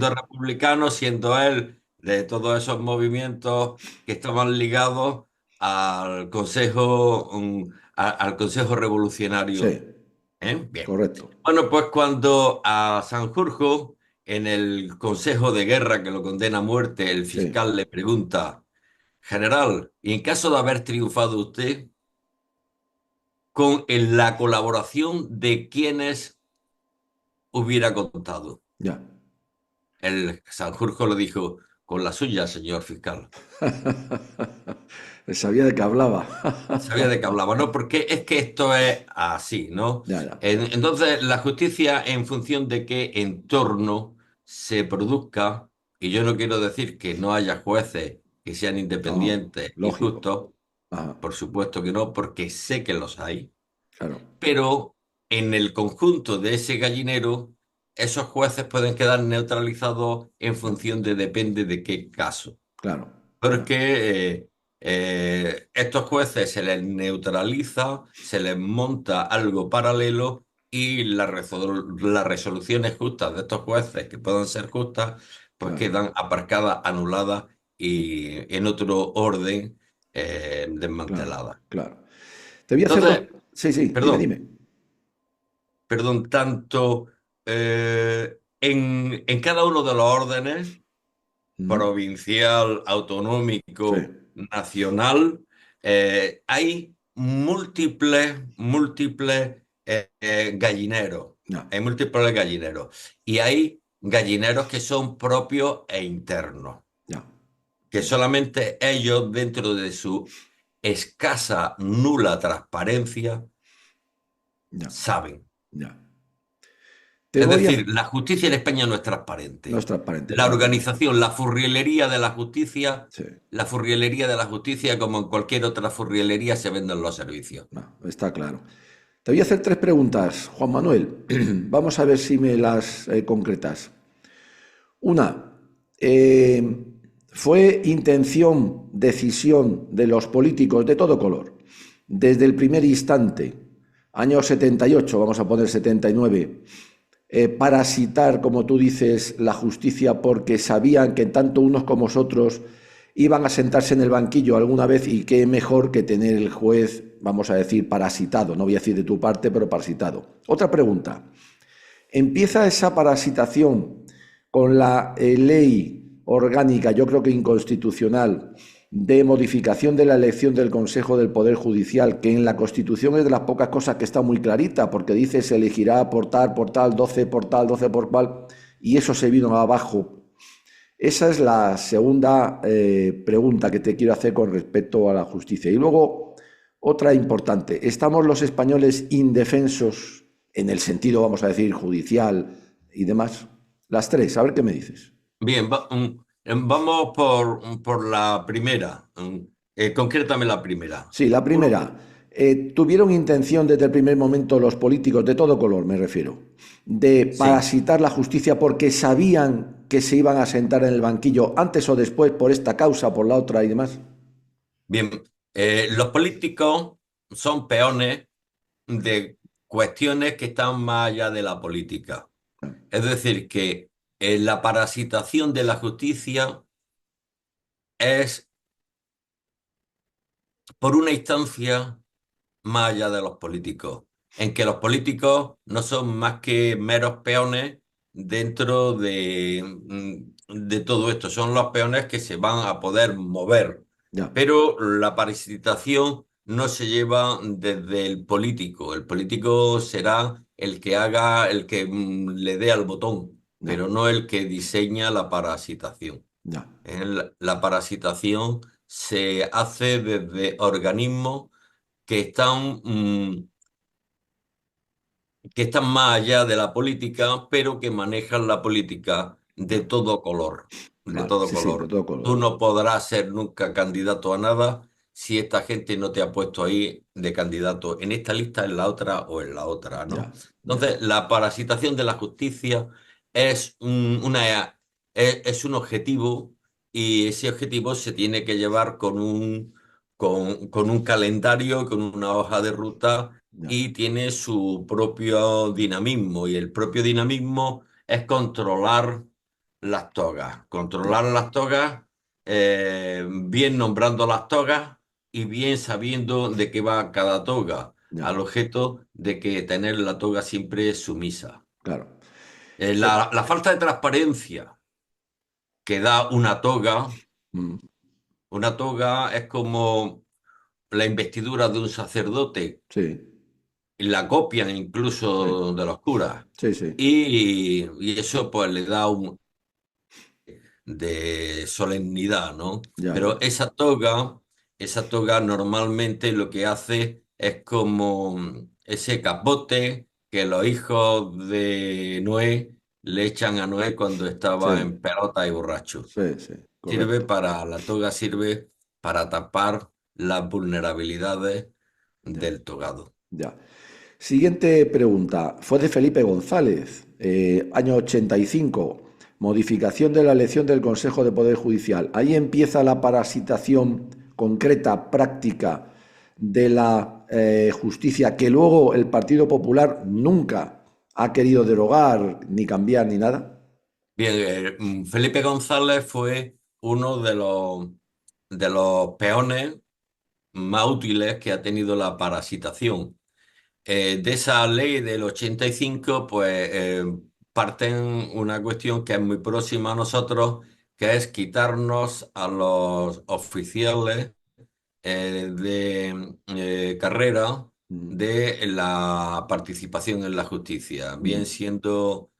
siendo él de todos esos movimientos que estaban ligados al Consejo, al Consejo Revolucionario. sí, Bien. correcto, Bueno, pues cuando a Sanjurjo, en el Consejo de Guerra que lo condena a muerte, el sí, fiscal le pregunta, General, y en caso de haber triunfado usted, en la colaboración de quienes hubiera contado. ya, El Sanjurjo le dijo, con la suya, señor fiscal. Sabía de qué hablaba. Sabía de qué hablaba, ¿no? Porque es que esto es así, ¿no? Ya, ya, Entonces, la justicia en función de qué entorno se produzca, y yo no quiero decir que no haya jueces que sean no, independientes y lógico. justos, Ajá, por supuesto que no, porque sé que los hay, claro, pero en el conjunto de ese gallinero, esos jueces pueden quedar neutralizados en ya, función de depende de qué caso. claro, claro, Porque estos jueces se les neutraliza, se les monta algo paralelo y las resoluciones justas de estos jueces, que puedan ser justas, pues claro, quedan aparcadas, anuladas y en otro orden claro, desmanteladas. claro. Te voy a hacer dos. Entonces, Sí, sí, dime, perdón, dime. tanto en cada uno de los órdenes Mm, provincial, sí, autonómico, nacional, hay múltiples gallineros. ya, Hay múltiples gallineros. Y hay gallineros que son propios e internos, ya, que ya, solamente ellos, dentro de su escasa, nula transparencia, ya, saben. ya. Te Es voy a. decir, la justicia en España no es No es transparente. transparente, La claro. organización, Sí, la furrielería de la justicia, como en cualquier otra furrielería, se venden los servicios. no, está claro. Te voy a hacer tres preguntas, Juan Manuel. Vamos a ver si me las concretas. Una, ¿fue intención, decisión de los políticos de todo color, desde el primer instante, año 78, vamos a poner 79, parasitar, como tú dices, la justicia porque sabían que tanto unos como vosotros iban a sentarse en el banquillo alguna vez y qué mejor que tener el juez, vamos a decir, parasitado, no voy a decir de tu parte, pero parasitado? Otra pregunta. Empieza esa parasitación con la ley orgánica, yo creo que inconstitucional, de modificación de la elección del Consejo del Poder Judicial, que en la Constitución es de las pocas cosas que está muy clarita, porque dice se elegirá por tal, 12 por tal, 12 por cual, y eso se vino abajo. Esa es la segunda pregunta que te quiero hacer con respecto a la justicia. Y luego, otra importante, ¿estamos los españoles indefensos en el sentido, vamos a decir, judicial y demás? Las tres, a ver qué me dices. Bien, vamos por la primera. Concrétame la primera. Sí, la primera. ¿Tuvieron intención desde el primer momento los políticos, de todo color me refiero, de Sí. parasitar la justicia porque sabían que se iban a sentar en el banquillo antes o después por esta causa, por la otra y demás? Bien, los políticos son peones de cuestiones que están más allá de la política. Es decir, que la parasitación de la justicia es por una instancia más allá de los políticos, en que los políticos no son más que meros peones dentro de todo esto, son los peones que se van a poder mover, Ya, pero la parasitación no se lleva desde el político será el que haga, el que le dé al botón, ya, pero no el que diseña la parasitación. ya. La parasitación se hace desde organismos que están, que están más allá de la política, pero que manejan la política de Ya. todo color, de Vale, todo sí, sí, de color. todo color. Tú no podrás ser nunca candidato a nada si esta gente no te ha puesto ahí de candidato en esta lista, en la otra o en la otra, ¿no? Ya, ya, Entonces, la parasitación de la justicia es es un objetivo y ese objetivo se tiene que llevar con un calendario, con una hoja de ruta ya, y tiene su propio dinamismo. Y el propio dinamismo es controlar las togas. ya, Controlar las togas, bien nombrando las togas y bien sabiendo de qué va cada toga, ya, al objeto de que tener la toga siempre sumisa. claro. La falta de transparencia que da Mm, una toga es como la investidura de un sacerdote sí, y la copian sí, incluso de los curas. sí, sí, Y eso pues le da un... de solemnidad, ¿no? Ya, ya. Pero esa toga normalmente lo que hace es como ese capote que los hijos de Noé le echan a Noé cuando estaba Sí, en pelota y borracho. sí, sí, Sirve correcto. para, la toga sirve para tapar las vulnerabilidades Ya, del togado. ya. Siguiente pregunta. Fue de Felipe González, año 85. Modificación de la elección del Consejo de Poder Judicial. Ahí empieza la parasitación concreta, práctica de la justicia que luego el Partido Popular nunca ha querido derogar, ni cambiar, ni nada. Bien, Felipe González fue uno de los peones más útiles que ha tenido la parasitación. De esa ley del 85, pues parten una cuestión que es muy próxima a nosotros, que es quitarnos a los oficiales de carrera Mm, de la participación en la justicia, bien mm, siendo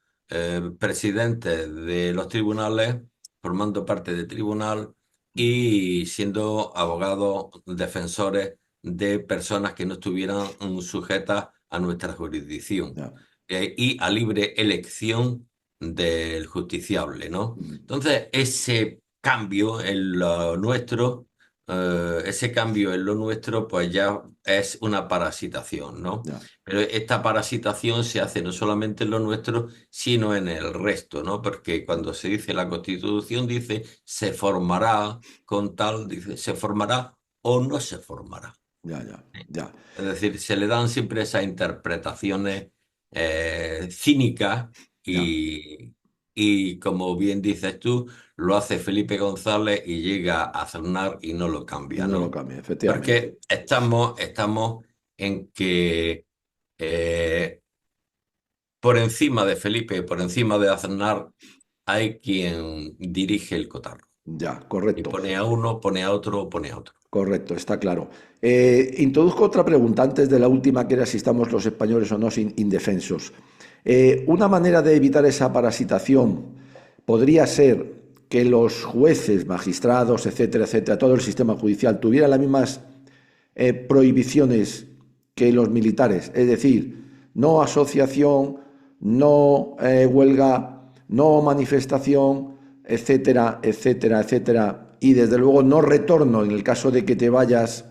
presidentes de los tribunales, formando parte del tribunal y siendo abogados defensores de personas que no estuvieran sujetas a nuestra jurisdicción ya, y a libre elección del justiciable, ¿no? mm, Entonces, ese cambio en lo nuestro ese cambio en lo nuestro, pues ya es una parasitación, ¿no? ya, Pero esta parasitación se hace no solamente en lo nuestro, sino en el resto, ¿no? Porque cuando se dice la Constitución, dice se formará con tal, dice se formará o no se formará. ya, ya, ya, Es decir, se le dan siempre esas interpretaciones cínicas ya. y, como bien dices tú, lo hace Felipe González y llega a Aznar y no lo Y cambia, no lo ¿no? cambia, efectivamente. Porque estamos en que por encima de Felipe, por encima de Aznar, hay quien dirige el cotarro. Ya, Y correcto. pone a uno, pone a otro, pone a otro. Correcto, está claro. Introduzco otra pregunta antes de la última, que era si estamos los españoles o no indefensos. Una manera de evitar esa parasitación podría ser que los jueces, magistrados, etcétera, etcétera, todo el sistema judicial tuviera las mismas prohibiciones que los militares, es decir, no asociación, no huelga, no manifestación, etcétera, etcétera, etcétera, y desde luego no retorno en el caso de que te vayas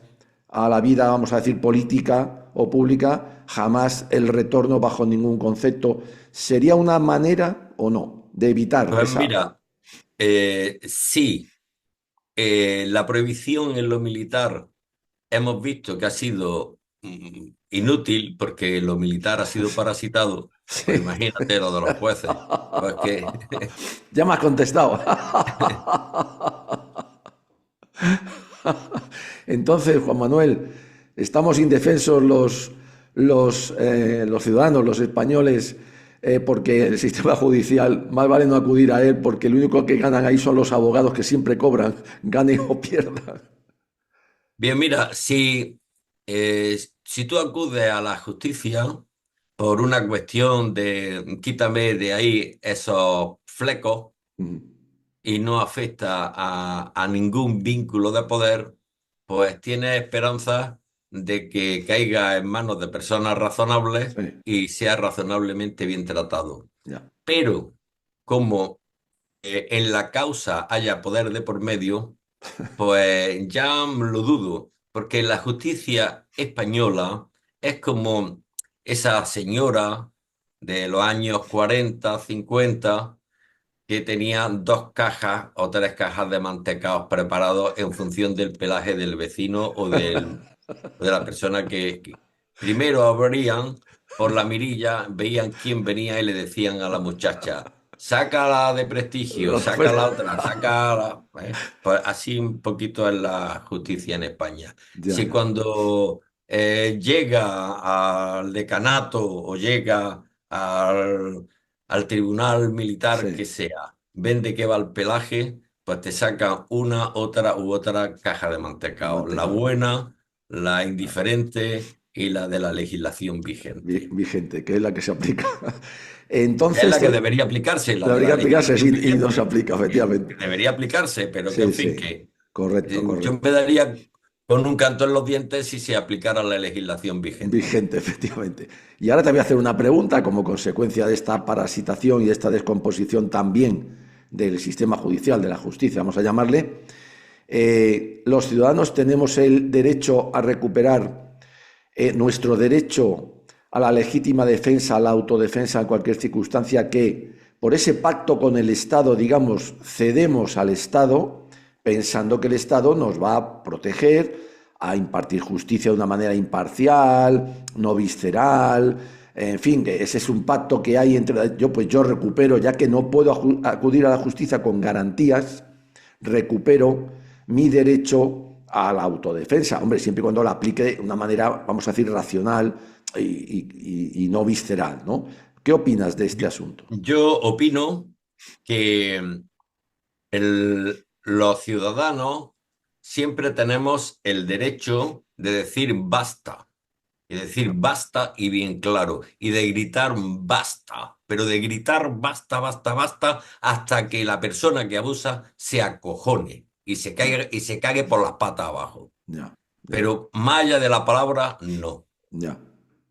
a la vida, vamos a decir, política o pública, jamás el retorno bajo ningún concepto. ¿Sería una manera o no de evitar Pues esa? mira, sí, la prohibición en lo militar hemos visto que ha sido inútil porque lo militar ha sido parasitado. Pues Sí. imagínate lo de los jueces. Pues que Ya me has contestado. Entonces, Juan Manuel, estamos indefensos los ciudadanos, los españoles, porque el sistema judicial, más vale no acudir a él, porque lo único que ganan ahí son los abogados que siempre cobran, ganen o pierdan. bien, mira, si tú acudes a la justicia por una cuestión de quítame de ahí esos flecos y no afecta a ningún vínculo de poder, pues tienes esperanza de que caiga en manos de personas razonables Sí, y sea razonablemente bien tratado. ya. Pero como en la causa haya poder de por medio, pues ya lo dudo, porque la justicia española es como esa señora de los años 40, 50, que tenía dos cajas o tres cajas de mantecaos preparados en función del pelaje del vecino o de la persona que primero abrían por la mirilla, veían quién venía y le decían a la muchacha, sácala de prestigio, saca la otra, sácala. Pues así un poquito es la justicia en España. Ya, Si ya. cuando llega al decanato o llega al tribunal militar que Sí, sea, vende que va al pelaje, pues te saca una, otra u otra caja de de mantecao. La mantecado. buena, la indiferente, y la de la legislación vigente. Vigente, que es la que se aplica. Es Entonces, la que debería aplicarse, la de debería la aplicarse sí, legislación y no se vigente. aplica, efectivamente. Debería aplicarse, pero que Sí, en fin, sí, que correcto, yo correcto. me daría con un canto en los dientes si se aplicara la legislación vigente. Vigente, efectivamente. Y ahora te voy a hacer una pregunta como consecuencia de esta parasitación y de esta descomposición también del sistema judicial, de la justicia, vamos a llamarle. Los ciudadanos tenemos el derecho a recuperar nuestro derecho a la legítima defensa, a la autodefensa en cualquier circunstancia que por ese pacto con el Estado, digamos, cedemos al Estado pensando que el Estado nos va a proteger, a impartir justicia de una manera imparcial, no visceral, en fin, que ese es un pacto que hay entre yo recupero, ya que no puedo acudir a la justicia con garantías, recupero mi derecho a la autodefensa. Hombre, siempre y cuando la aplique de una manera, vamos a decir, racional y no visceral, ¿no? ¿Qué opinas de este Yo, asunto? yo opino que los ciudadanos siempre tenemos el derecho de decir basta. Y decir basta y bien claro. Y de gritar basta. Pero de gritar basta, basta, basta hasta que la persona que abusa se acojone Ya, y se cague por las patas abajo. ya, ya, Pero más allá de la palabra, no. ya,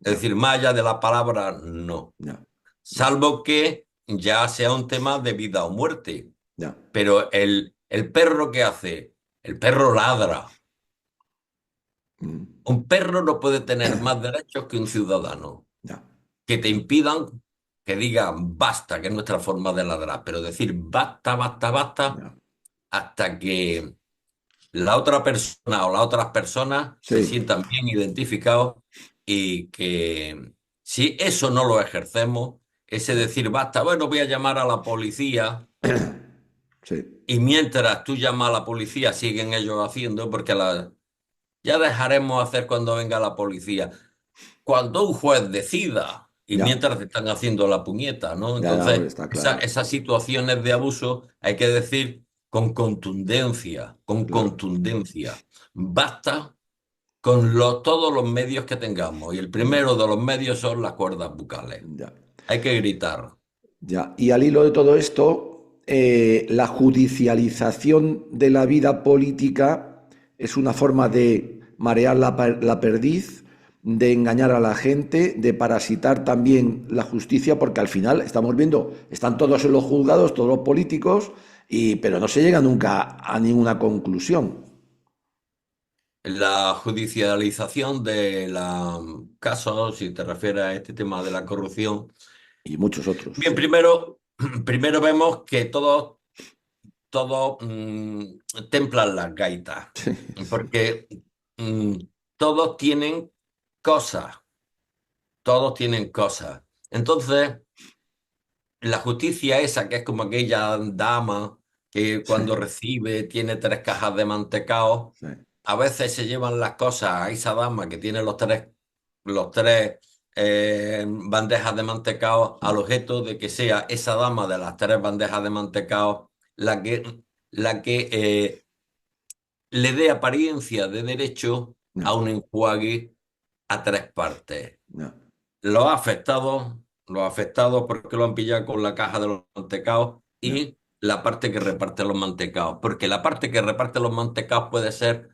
Es ya, decir, más allá de la palabra, no. ya, ya, Salvo que ya sea un tema de vida o muerte. ya, Pero el perro, ¿qué hace? El perro ladra. mm, Un perro no puede tener más derechos que un ciudadano. ya, Que te impidan que digan basta, que es nuestra forma de ladrar, pero decir basta, basta, basta, ya. hasta que la otra persona o las otras personas se Sí, sientan bien identificados y que si eso no lo ejercemos, ese ya, decir basta, bueno, voy a llamar a la policía. sí, Y mientras tú llamas a la policía, siguen ellos haciendo, porque ya dejaremos hacer cuando venga la policía. Cuando un juez decida, y ya, mientras te están haciendo la puñeta, ¿no? ya, hombre, Entonces, está claro, esas situaciones de abuso hay que decir con contundencia, con claro, contundencia. Basta con todos los medios que tengamos. Y el ya, primero de los medios son las cuerdas bucales. ya. Hay que gritar. Ya, y al hilo de todo esto, la judicialización de la vida política es una forma de marear la perdiz, de engañar a la gente, de parasitar también la justicia, porque al final estamos viendo, están todos en los juzgados, todos los políticos, pero no se llega nunca a ninguna conclusión. La judicialización de los casos, si te refieres a este tema de la corrupción. Y muchos otros, Bien, sí. primero vemos que todos templan las gaitas, Sí, sí, porque mm, todos tienen cosas, todos tienen cosas. Entonces, la justicia esa, que es como aquella dama que sí, cuando recibe tiene 3 cajas de mantecao, sí, a veces se llevan las cosas a esa dama que tiene los tres bandejas de mantecao al objeto de que sea esa dama de las 3 bandejas de mantecao la que le dé apariencia de derecho a no, un enjuague a 3 partes. no, Los afectados porque lo han pillado con la caja de los mantecaos no, y la parte que reparte los mantecaos, porque la parte que reparte los mantecaos puede ser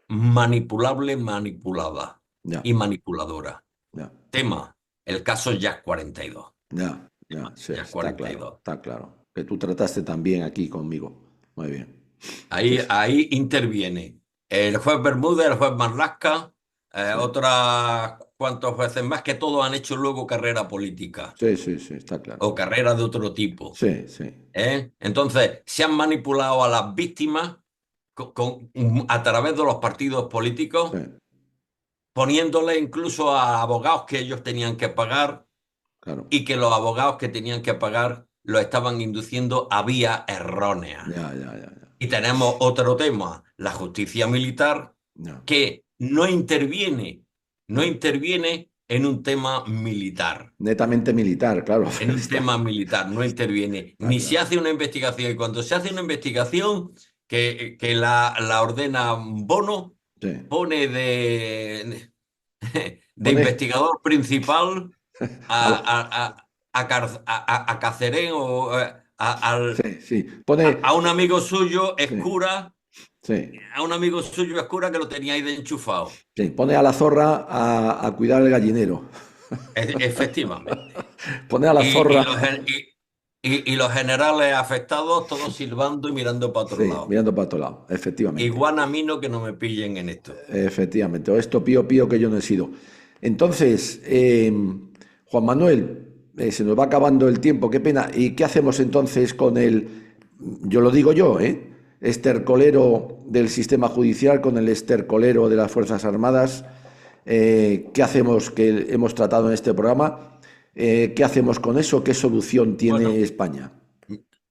manipulable, manipulada no, y manipuladora. no. Tema, el caso Jazz 42. Ya, ya, Tema, sí, Jazz está claro, 42. está claro. Que tú trataste también aquí conmigo. Muy bien. Que Ahí, es- ahí interviene el juez Bermúdez, el juez Marlasca, sí, otras cuantos jueces más que todos han hecho luego carrera política sí, sí, sí, está claro. o carrera de otro tipo. Sí, sí, Entonces, se han manipulado a las víctimas a través de los partidos sí, políticos, poniéndole incluso a abogados que ellos tenían que pagar claro. y que los abogados que tenían que pagar lo estaban induciendo a vías erróneas. Ya, ya, ya, ya, Y tenemos otro tema, la justicia militar, ya, que no ya. interviene en un tema militar. Netamente militar, claro. En un Está, tema militar, no interviene, está ni se claro. hace una investigación. Y cuando se hace una investigación que la ordena Bono, Sí, pone de de Pone investigador principal a la- a Cacerén o sí, sí, pone, a un amigo suyo sí, escura, sí, a un amigo suyo escura que lo tenía ahí de enchufado. sí, pone a la zorra a cuidar el gallinero. Efectivamente. Pone a la Y, y zorra, los, y los generales afectados, todos silbando y mirando para otro sí, lado. mirando para otro lado, efectivamente. Igual a mí no que no me pillen en esto. Efectivamente, o esto pío pío que yo no he sido. Entonces, Juan Manuel, se nos va acabando el tiempo, qué pena. ¿Y qué hacemos entonces con yo lo digo yo, estercolero del sistema judicial, con el estercolero de las Fuerzas Armadas? ¿Qué hacemos que hemos tratado en este programa? ¿Qué hacemos con eso? ¿Qué solución tiene Bueno, España?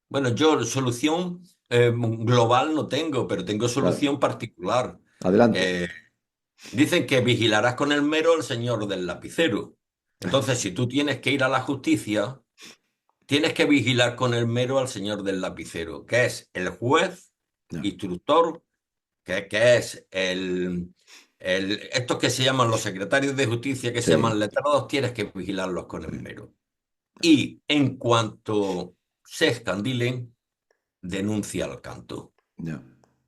bueno, yo solución global no tengo, pero tengo Claro, solución particular. adelante. Eh, Dicen que vigilarás con el mero al señor del lapicero. Entonces, si tú tienes que ir a la justicia, tienes que vigilar con el mero al señor del lapicero, que es el juez, Ya, instructor, que es estos que se llaman los secretarios de justicia, que se sí, llaman letrados, tienes que vigilarlos con el sí, mero. Y en cuanto se escandilen, denuncia al canto. ya,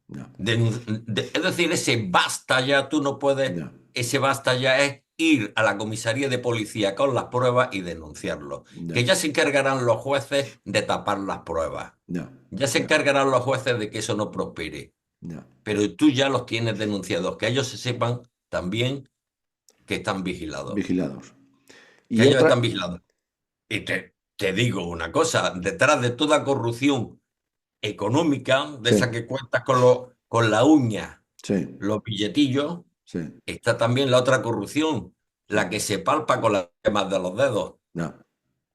ya, Es decir, ese basta ya, tú no puedes, ya, ese basta ya es ir a la comisaría de policía con las pruebas y denunciarlo. ya, Que ya se encargarán los jueces de tapar las pruebas. ya, Ya se ya, encargarán los jueces de que eso no prospere. ya. Pero tú ya los tienes denunciados, que ellos se sepan también que están vigilados. Vigilados. Que Y ellos otra, están vigilados. Y te digo una cosa, detrás de toda corrupción económica, de esa sí, que cuentas con la uña, sí, los billetillos, sí, está también la otra corrupción, sí, la que se palpa con las yemas de los dedos. ya,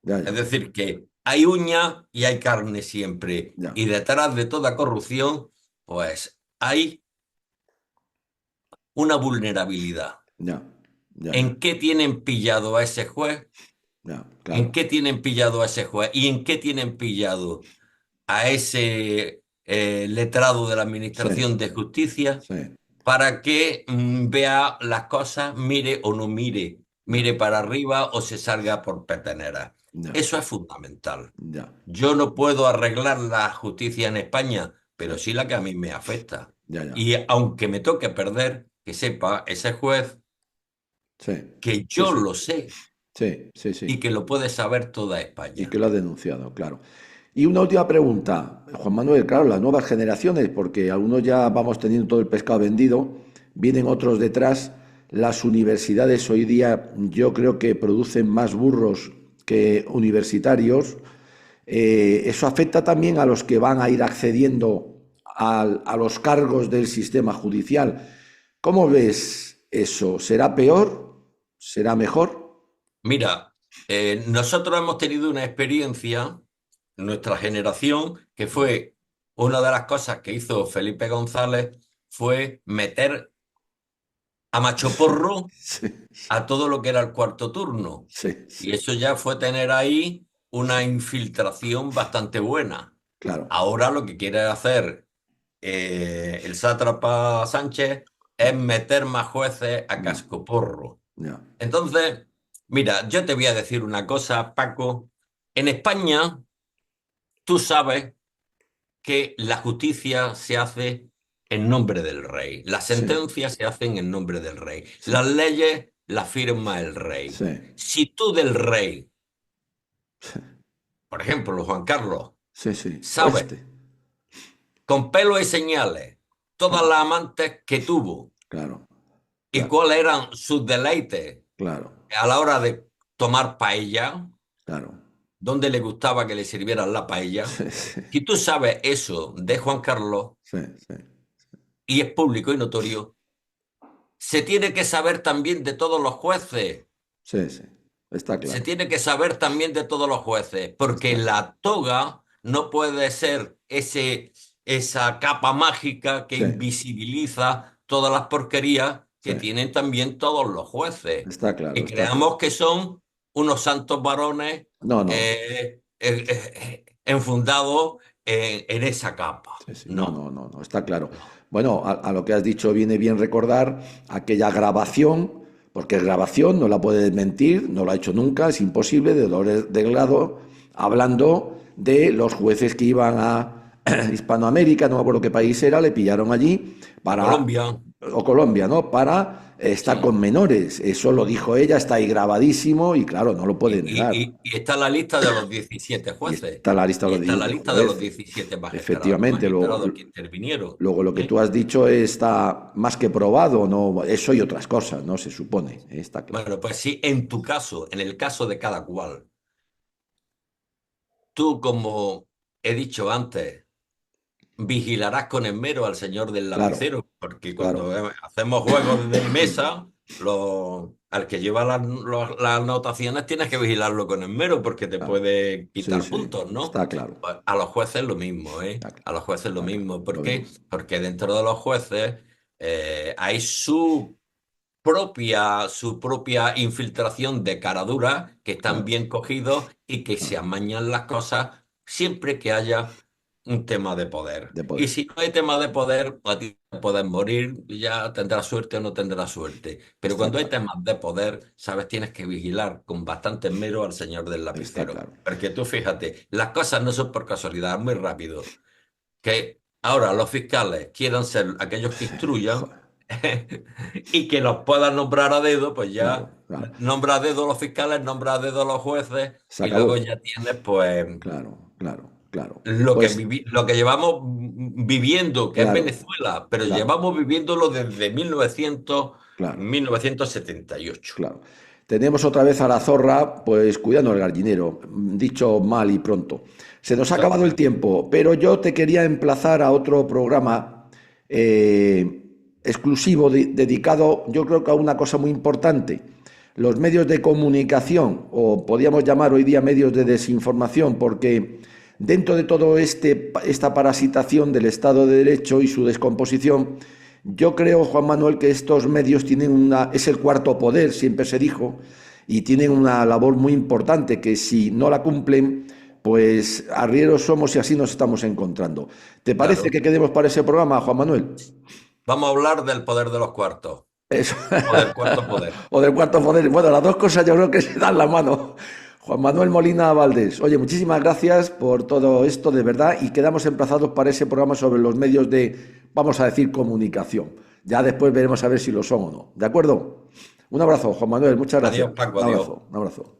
ya, Es ya, decir, que hay uña y hay carne siempre. ya, Y detrás de toda corrupción, pues hay una vulnerabilidad. ya, ya, ya, ¿En qué tienen pillado a ese juez? ya, ¿En claro, qué tienen pillado a ese juez? ¿Y en qué tienen pillado a ese letrado de la sí, Administración de Justicia? sí, Para que vea las cosas, mire o no mire, ya, mire para arriba o se salga por petenera. ya, Eso es fundamental. ya, Yo no puedo arreglar la justicia en España, sí, pero sí la que a mí me afecta. ya, ya, Y aunque me toque perder, que sepa ese juez sí, que sí, yo sí, lo sé sí, sí, y sí, que lo puede saber toda y España. que lo ha denunciado, claro. Y una última pregunta, Juan Manuel, claro, las nuevas generaciones, porque algunos ya vamos teniendo todo el pescado vendido, vienen otros detrás. Las universidades hoy día yo creo que producen más burros que universitarios. Eso afecta también a los que van a ir accediendo a los cargos del sistema judicial. ¿Cómo ves eso? ¿Será peor? ¿Será mejor? Mira, nosotros hemos tenido una experiencia, nuestra generación, que fue una de las cosas que hizo Felipe González, fue meter a machoporro Sí, a todo lo que era el cuarto turno. sí, Y sí, eso ya fue tener ahí una infiltración bastante buena. claro. Ahora lo que quiere hacer el sátrapa Sánchez es meter más jueces a Ya, cascoporro. ya, Entonces, mira, yo te voy a decir una cosa, Paco. En España, tú sabes que la justicia se hace en nombre del rey. Las sí, sentencias se hacen en nombre del rey. sí, Las leyes las firma el rey. sí, Si tú del rey, por ejemplo, Juan Carlos, sí, sí. O sabes este, con pelo y señales todas claro, las amantes que tuvo claro, y claro, cuáles eran sus deleites claro, a la hora de tomar paella, claro. dónde le gustaba que le sirvieran la paella. Sí, sí, Si tú sabes eso de Juan Carlos sí, sí, y es público y notorio, se tiene que saber también de todos los jueces. sí, sí. Está Se claro, tiene que saber también de todos los jueces, porque está claro. la toga no puede ser esa capa mágica que Sí, invisibiliza todas las porquerías sí. que tienen también todos los jueces. Está claro, Y está claro. creamos que son unos santos varones No, no. enfundados en esa capa. Sí, sí. No, No, no, no, no. Está claro. no. Bueno, a lo que has dicho viene bien recordar aquella grabación, porque es grabación, no la puede desmentir, no lo ha hecho nunca, es imposible, de Dolores Delgado, hablando de los jueces que iban a Hispanoamérica, no me acuerdo qué país era, le pillaron allí para, Colombia, o Colombia, ¿no? Para estar sí. con menores. Eso lo dijo ella, está ahí grabadísimo y claro, no lo Y, puede y- negar. y está la lista de los 17 Y jueces. está la lista de Y los está la 17 lista de los jueces. 17 Efectivamente, magistrados que intervinieron. luego lo que ¿Eh? tú has dicho está más que probado, ¿no? Eso y otras cosas, ¿no? Se supone, está claro. Bueno, pues sí, en tu caso, en el caso de cada cual, tú, como he dicho antes, vigilarás con esmero al señor del Claro, lapicero, porque claro, cuando hacemos juegos de mesa, al que lleva las anotaciones tienes que vigilarlo con esmero porque te claro. puede Sí, quitar sí, puntos, ¿no? está claro, Pues a los jueces lo mismo, ¿eh? está claro, A los jueces lo está claro. mismo. ¿Por Lo qué? mismo. Porque dentro de los jueces hay su propia infiltración de caradura, que están Claro, bien cogidos y que se claro. amañan las cosas siempre que haya un tema de poder. De Y poder. si no hay tema de poder, a ti te puedes morir, ya tendrás suerte o no tendrás suerte. Pero Está cuando hay claro, temas de poder, sabes, tienes que vigilar con bastante esmero al señor del está lapicero. claro. Porque tú fíjate, las cosas no son por casualidad, muy rápido que ahora los fiscales quieran ser aquellos que instruyan Joder, y que los puedan nombrar a dedo, pues claro, ya claro. nombra a dedo los fiscales, nombra a dedo los jueces Se y luego acabó. ya tienes pues Claro, claro, claro. Pues, lo que llevamos viviendo, que es claro, Venezuela, pero claro, llevamos viviéndolo desde claro. 1978. Claro. Tenemos otra vez a la zorra, pues cuidando el gallinero, dicho mal y pronto. Se nos ha acabado el tiempo, pero yo te quería emplazar a otro programa exclusivo, dedicado, yo creo que a una cosa muy importante. Los medios de comunicación, o podríamos llamar hoy día medios de desinformación, porque dentro de todo esta parasitación del Estado de Derecho y su descomposición, yo creo, Juan Manuel, que estos medios es el cuarto poder, siempre se dijo, y tienen una labor muy importante que si no la cumplen, pues arrieros somos y así nos estamos encontrando. ¿Te parece Claro. que quedemos para ese programa, Juan Manuel? Vamos a hablar del poder de los cuartos Eso. o del cuarto poder. O del cuarto poder. Bueno, las dos cosas yo creo que se dan la mano. Juan Manuel Molina Valdés. Oye, muchísimas gracias por todo esto, de verdad, y quedamos emplazados para ese programa sobre los medios de, vamos a decir, comunicación. Ya después veremos a ver si lo son o no. ¿De acuerdo? Un abrazo, Juan Manuel, muchas gracias. Adiós, Paco, Un adiós. abrazo, un abrazo.